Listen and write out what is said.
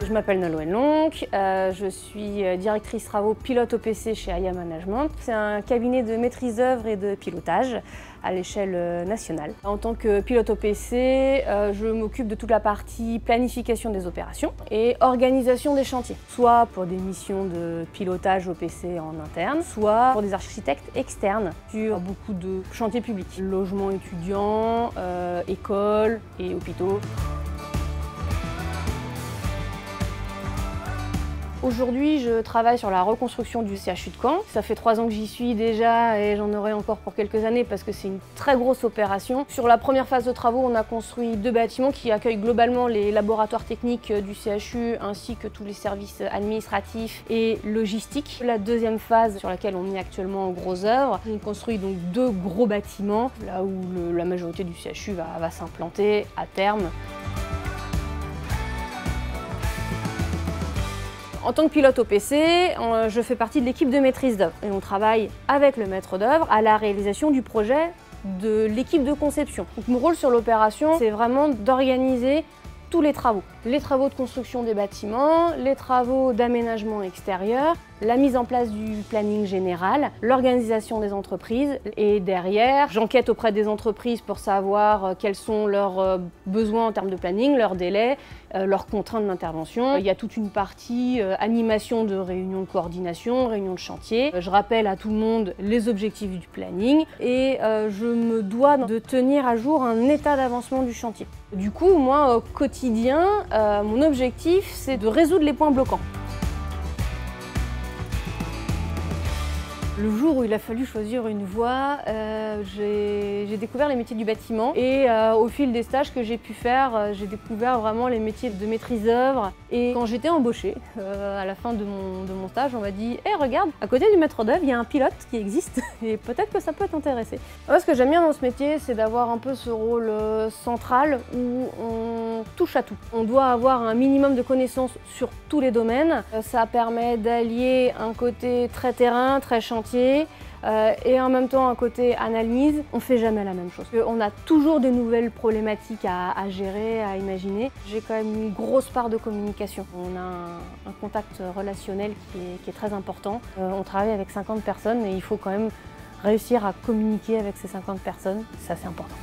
Je m'appelle Nolwenn Lonck, je suis directrice travaux pilote OPC chez Aya Management. C'est un cabinet de maîtrise d'œuvre et de pilotage à l'échelle nationale. En tant que pilote OPC, je m'occupe de toute la partie planification des opérations et organisation des chantiers, soit pour des missions de pilotage OPC en interne, soit pour des architectes externes sur beaucoup de chantiers publics, logements étudiants, écoles et hôpitaux. Aujourd'hui, je travaille sur la reconstruction du CHU de Caen. Ça fait 3 ans que j'y suis déjà et j'en aurai encore pour quelques années parce que c'est une très grosse opération. Sur la première phase de travaux, on a construit 2 bâtiments qui accueillent globalement les laboratoires techniques du CHU ainsi que tous les services administratifs et logistiques. La deuxième phase sur laquelle on est actuellement en gros œuvre, on construit donc 2 gros bâtiments là où la majorité du CHU va s'implanter à terme. En tant que pilote OPC, je fais partie de l'équipe de maîtrise d'œuvre et on travaille avec le maître d'œuvre à la réalisation du projet de l'équipe de conception. Donc, mon rôle sur l'opération, c'est vraiment d'organiser tous les travaux de construction des bâtiments, les travaux d'aménagement extérieur, la mise en place du planning général, l'organisation des entreprises et derrière, j'enquête auprès des entreprises pour savoir quels sont leurs besoins en termes de planning, leurs délais, leurs contraintes d'intervention. Il y a toute une partie animation de réunions de coordination, réunions de chantier. Je rappelle à tout le monde les objectifs du planning et je me dois de tenir à jour un état d'avancement du chantier. Du coup, moi, au quotidien, mon objectif, c'est de résoudre les points bloquants. Le jour où il a fallu choisir une voie, j'ai découvert les métiers du bâtiment et au fil des stages que j'ai pu faire, j'ai découvert vraiment les métiers de maîtrise d'œuvre. Et quand j'étais embauchée, à la fin de mon stage, on m'a dit hey, « regarde, à côté du maître d'œuvre, il y a un pilote qui existe et peut-être que ça peut t'intéresser ». Ce que j'aime bien dans ce métier, c'est d'avoir un peu ce rôle central où on touche à tout. On doit avoir un minimum de connaissances sur tous les domaines. Ça permet d'allier un côté très terrain, très chantier, et en même temps un côté analyse. On ne fait jamais la même chose. On a toujours des nouvelles problématiques à gérer, à imaginer. J'ai quand même une grosse part de communication. On a un contact relationnel qui est très important. On travaille avec 50 personnes et il faut quand même réussir à communiquer avec ces 50 personnes. Ça, c'est important.